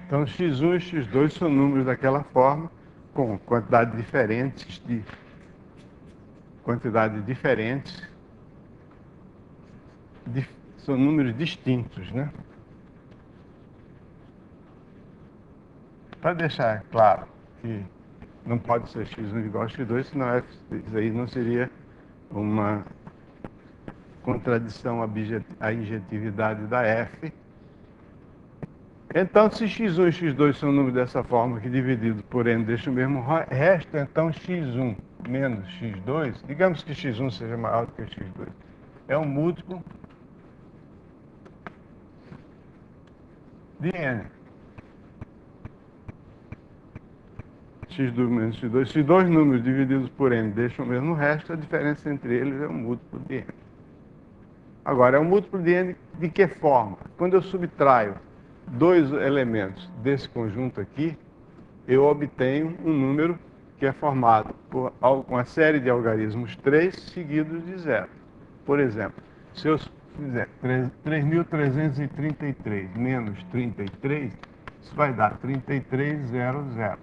Então, x1 e x2 são números daquela forma, com quantidades diferentes, são números distintos, né? Para deixar claro que não pode ser x1 igual a x2, senão isso aí não seria uma contradição à injetividade da f. Então, se x1 e x2 são números dessa forma, que dividido por n deixa o mesmo resto, então x1 menos x2, digamos que x1 seja maior do que x2, é um múltiplo de n. x2 menos x2, se dois números divididos por n deixam o mesmo resto, a diferença entre eles é um múltiplo de n. Agora, é um múltiplo de n de que forma? Quando eu subtraio dois elementos desse conjunto aqui, eu obtenho um número que é formado por uma série de algarismos 3 seguidos de zero. Por exemplo, se eu fizer 3.333 menos 33, isso vai dar 3300.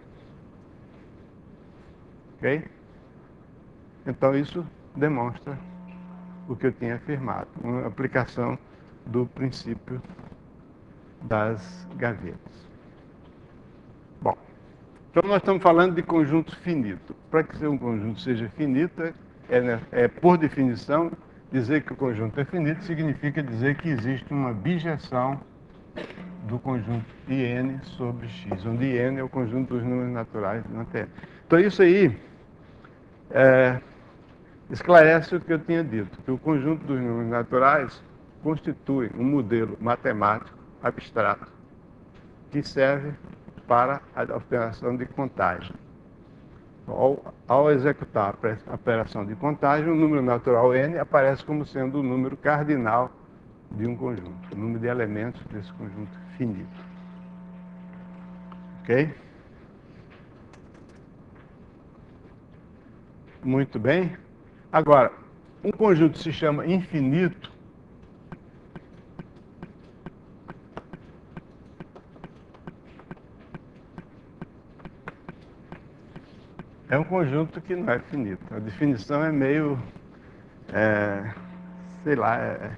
Ok? Então, isso demonstra o que eu tinha afirmado, uma aplicação do princípio das gavetas. Bom, então nós estamos falando de conjunto finito. Para que um conjunto seja finito, por definição, dizer que o conjunto é finito significa dizer que existe uma bijeção do conjunto IN sobre X, onde IN é o conjunto dos números naturais na Terra. Então isso aí esclarece o que eu tinha dito, que o conjunto dos números naturais constitui um modelo matemático abstrato que serve para a operação de contagem. Ao executar a operação de contagem, o número natural n aparece como sendo o número cardinal de um conjunto, o número de elementos desse conjunto finito. Ok? Muito bem. Agora, um conjunto se chama infinito é um conjunto que não é finito. A definição é meio, sei lá,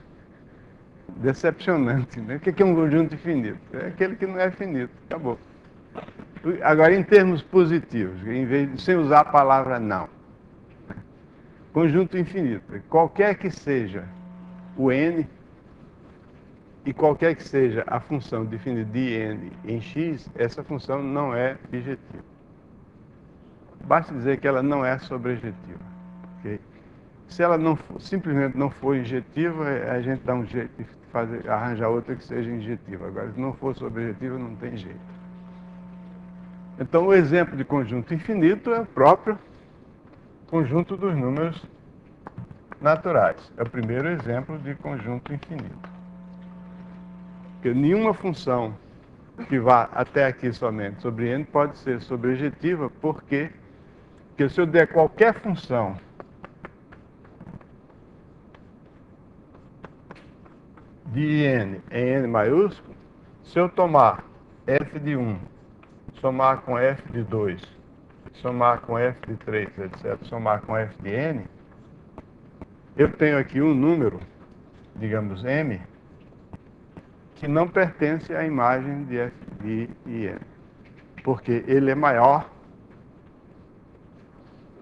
decepcionante. Né? O que é um conjunto infinito? É aquele que não é finito. Acabou. Agora, em termos positivos, sem usar a palavra não. Conjunto infinito. Qualquer que seja o n e qualquer que seja a função definida de n em x, essa função não é bijetiva. Basta dizer que ela não é sobrejetiva. Okay? Se ela simplesmente não for injetiva, a gente dá um jeito de arranjar outra que seja injetiva. Agora, se não for sobrejetiva, não tem jeito. Então, o exemplo de conjunto infinito é o próprio conjunto dos números naturais. É o primeiro exemplo de conjunto infinito. Porque nenhuma função que vá até aqui somente sobre n pode ser sobrejetiva, porque se eu der qualquer função de n em n maiúsculo, se eu tomar f de 1, somar com f de 2, somar com f de 3, etc., somar com f de n, eu tenho aqui um número, digamos m, que não pertence à imagem de f de e n, porque ele é maior.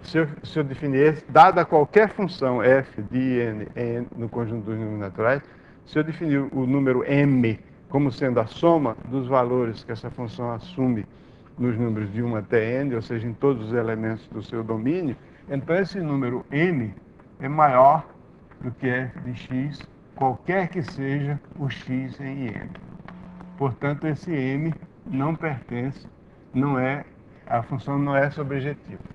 Se eu definir, dada qualquer função f de n no conjunto dos números naturais, se eu definir o número m como sendo a soma dos valores que essa função assume nos números de 1 até n, ou seja, em todos os elementos do seu domínio, então esse número m é maior do que f de x, qualquer que seja o x em n. Portanto, esse m não pertence, a função não é sobrejetiva.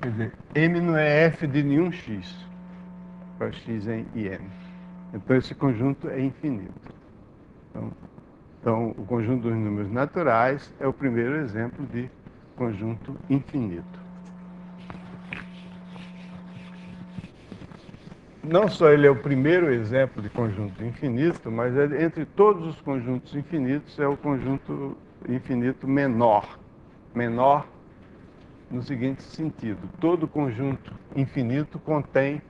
Quer dizer, m não é f de nenhum x, para x em n. Então, esse conjunto é infinito. Então, o conjunto dos números naturais é o primeiro exemplo de conjunto infinito. Não só ele é o primeiro exemplo de conjunto infinito, mas entre todos os conjuntos infinitos é o conjunto infinito menor. Menor no seguinte sentido: todo conjunto infinito contém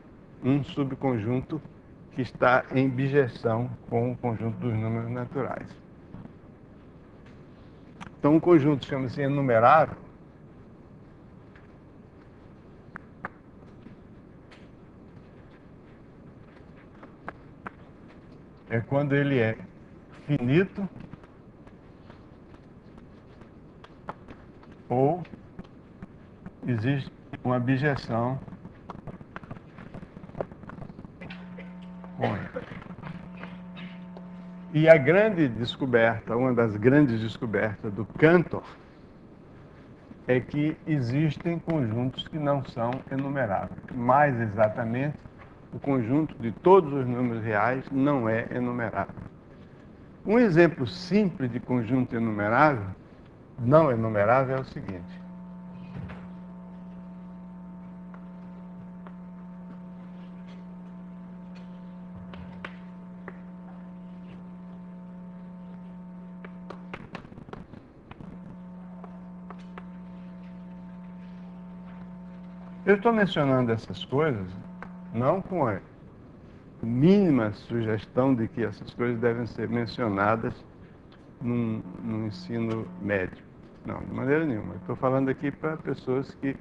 um subconjunto que está em bijeção com o conjunto dos números naturais. Então, um conjunto chama-se enumerável é quando ele é finito ou existe uma bijeção com ele. E a grande descoberta, uma das grandes descobertas do Cantor, é que existem conjuntos que não são enumeráveis. Mais exatamente, o conjunto de todos os números reais não é enumerável. Um exemplo simples de conjunto enumerável, não enumerável, é o seguinte. Eu estou mencionando essas coisas não com a mínima sugestão de que essas coisas devem ser mencionadas no ensino médio. Não, de maneira nenhuma. Estou falando aqui para pessoas que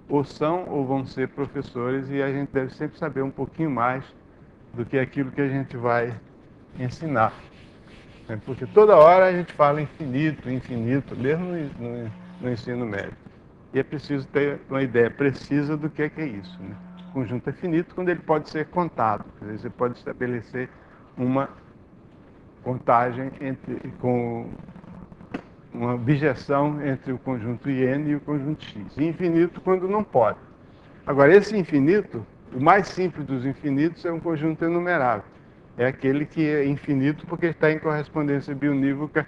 ou são ou vão ser professores, e a gente deve sempre saber um pouquinho mais do que aquilo que a gente vai ensinar. Porque toda hora a gente fala infinito, infinito, mesmo no ensino médio. E é preciso ter uma ideia precisa do que é isso, né? O conjunto é finito quando ele pode ser contado. Quer dizer, você pode estabelecer uma contagem com uma bijeção entre o conjunto IN e o conjunto X. E infinito quando não pode. Agora, esse infinito, o mais simples dos infinitos é um conjunto enumerável. É aquele que é infinito porque está em correspondência bionívoca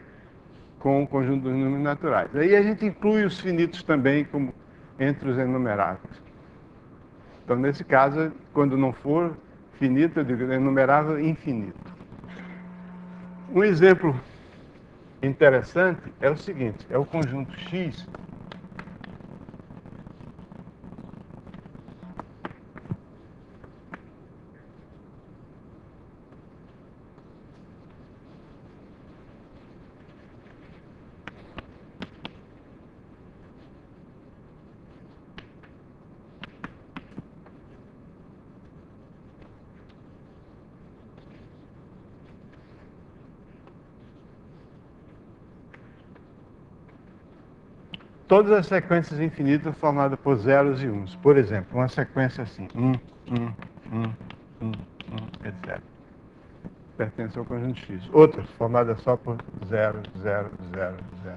com o conjunto dos números naturais. Aí a gente inclui os finitos também como entre os enumeráveis. Então, nesse caso, quando não for finito, eu digo enumerável infinito. Um exemplo interessante é o seguinte, é o conjunto X. Todas as sequências infinitas formadas por zeros e uns. Por exemplo, uma sequência assim, 1, etc. Pertence ao conjunto X. Outras formadas só por 0, 0, 0, 0.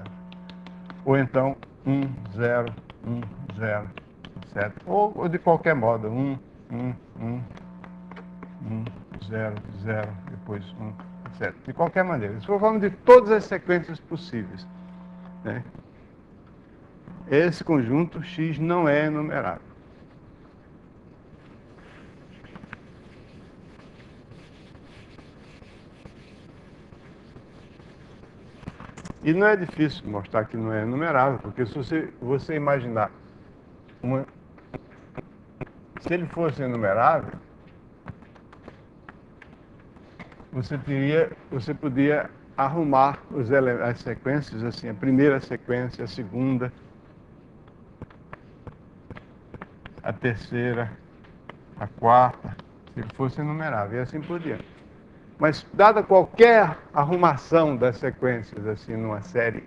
Ou então 1, 0, 0, etc. Ou de qualquer modo, 1, 0, 0, depois 1, etc. De qualquer maneira. Estou falando de todas as sequências possíveis, né? Esse conjunto X não é enumerável. E não é difícil mostrar que não é enumerável, porque se você imaginar se ele fosse enumerável, você podia arrumar as sequências assim, a primeira sequência, a segunda, a terceira, a quarta, se ele fosse enumerável, e assim por diante. Mas, dada qualquer arrumação das sequências, assim, numa série,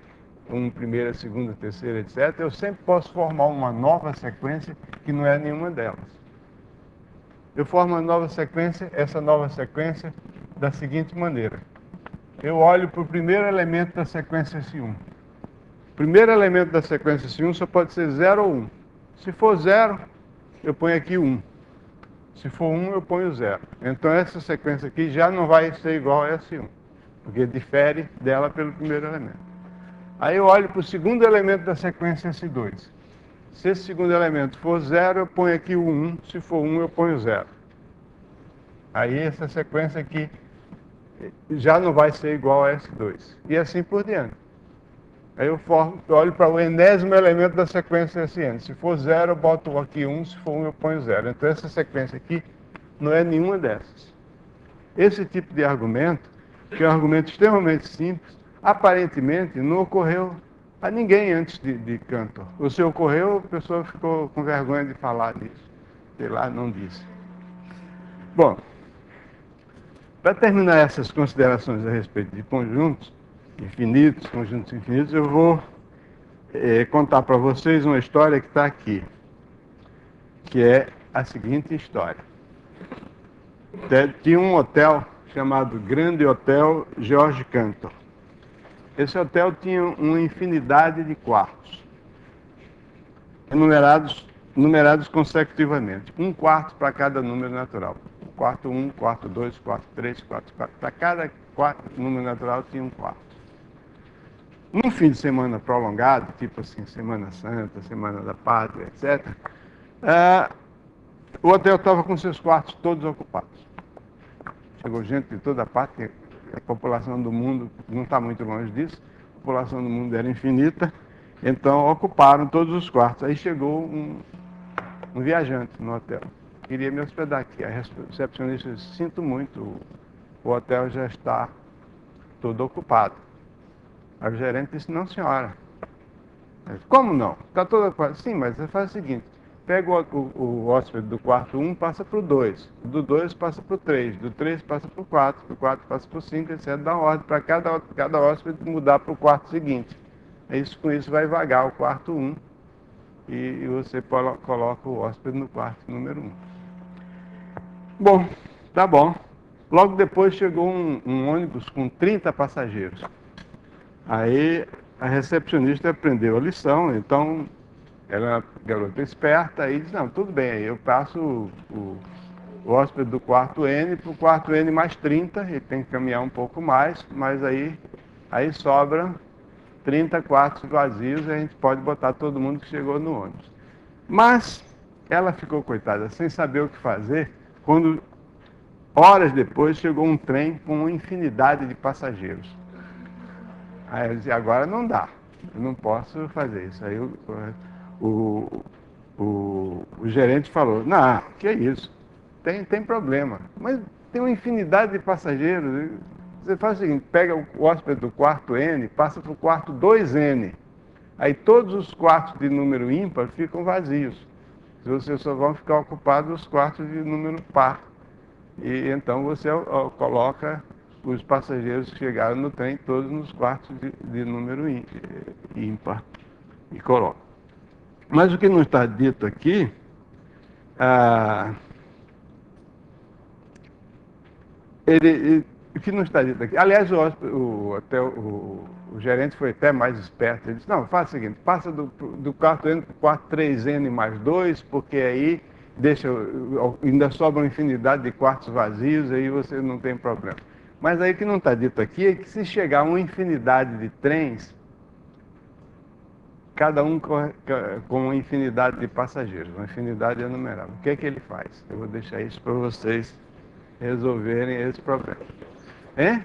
primeira, segunda, terceira, etc., eu sempre posso formar uma nova sequência que não é nenhuma delas. Eu formo uma nova sequência, essa nova sequência, da seguinte maneira. Eu olho para o primeiro elemento da sequência S1. O primeiro elemento da sequência S1 só pode ser 0 ou 1. Se for 0, eu ponho aqui 1. Se for 1, eu ponho 0. Então, essa sequência aqui já não vai ser igual a S1, porque difere dela pelo primeiro elemento. Aí eu olho para o segundo elemento da sequência S2. Se esse segundo elemento for 0, eu ponho aqui o 1. Se for 1, eu ponho 0. Aí essa sequência aqui já não vai ser igual a S2. E assim por diante. Aí eu olho para o enésimo elemento da sequência SN. Se for 0, eu boto aqui 1, se for 1, eu ponho 0. Então essa sequência aqui não é nenhuma dessas. Esse tipo de argumento, que é um argumento extremamente simples, aparentemente não ocorreu a ninguém antes de Cantor. Ou se ocorreu, a pessoa ficou com vergonha de falar disso. Sei lá, não disse. Bom, para terminar essas considerações a respeito de conjuntos infinitos, eu vou contar para vocês uma história que está aqui, que é a seguinte história. Tinha um hotel chamado Grande Hotel George Cantor. Esse hotel tinha uma infinidade de quartos, numerados consecutivamente. Um quarto para cada número natural. Quarto 1, quarto 2, quarto 3, quarto 4. Para cada número natural tinha um quarto. Num fim de semana prolongado, tipo assim, Semana Santa, Semana da Pátria, etc., o hotel estava com seus quartos todos ocupados. Chegou gente de toda parte, a população do mundo não está muito longe disso, a população do mundo era infinita, então ocuparam todos os quartos. Aí chegou um viajante no hotel, queria me hospedar aqui. A recepcionista disse: sinto muito, o hotel já está todo ocupado. Aí o gerente disse: não, senhora. Disse: como não? Está todo ocupado. Sim, mas você faz o seguinte: pega o hóspede do quarto 1, passa para o 2, do 2 passa para o 3, do 3 passa para o 4, do 4 passa para o 5, etc. Dá uma ordem para cada hóspede mudar para o quarto seguinte. Com isso vai vagar o quarto 1 e você coloca o hóspede no quarto número 1. Bom, tá bom. Logo depois chegou um ônibus com 30 passageiros. Aí a recepcionista aprendeu a lição, então ela é uma garota esperta, aí disse, não, tudo bem, aí eu passo o hóspede do quarto N para o quarto N mais 30, ele tem que caminhar um pouco mais, mas aí sobra 30 quartos vazios e a gente pode botar todo mundo que chegou no ônibus. Mas ela ficou, coitada, sem saber o que fazer, quando horas depois chegou um trem com uma infinidade de passageiros. Aí ela disse, agora não dá, eu não posso fazer isso. Aí o gerente falou, não, que é isso, tem problema, mas tem uma infinidade de passageiros. Você faz o seguinte, pega o hóspede do quarto N, passa para o quarto 2N. Aí todos os quartos de número ímpar ficam vazios. Você só vão ficar ocupados os quartos de número par. E então você coloca os passageiros que chegaram no trem todos nos quartos de número ímpar e coloca. Mas o que não está dito aqui, o que não está dito aqui, aliás, o gerente foi até mais esperto, ele disse, não, faz o seguinte, passa do quarto N para o quarto 3N mais 2, porque aí ainda sobra uma infinidade de quartos vazios, aí você não tem problema. Mas aí o que não está dito aqui é que se chegar uma infinidade de trens, cada um com uma infinidade de passageiros, uma infinidade enumerável. O que é que ele faz? Eu vou deixar isso para vocês resolverem esse problema. Hein?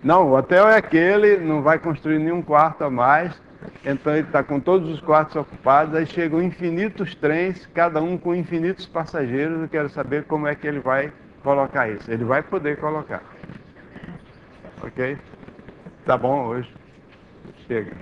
Não, o hotel é aquele, não vai construir nenhum quarto a mais, então ele está com todos os quartos ocupados, aí chegam infinitos trens, cada um com infinitos passageiros, eu quero saber como é que ele vai colocar isso. Ele vai poder colocar. Ok? Tá bom hoje. Chega.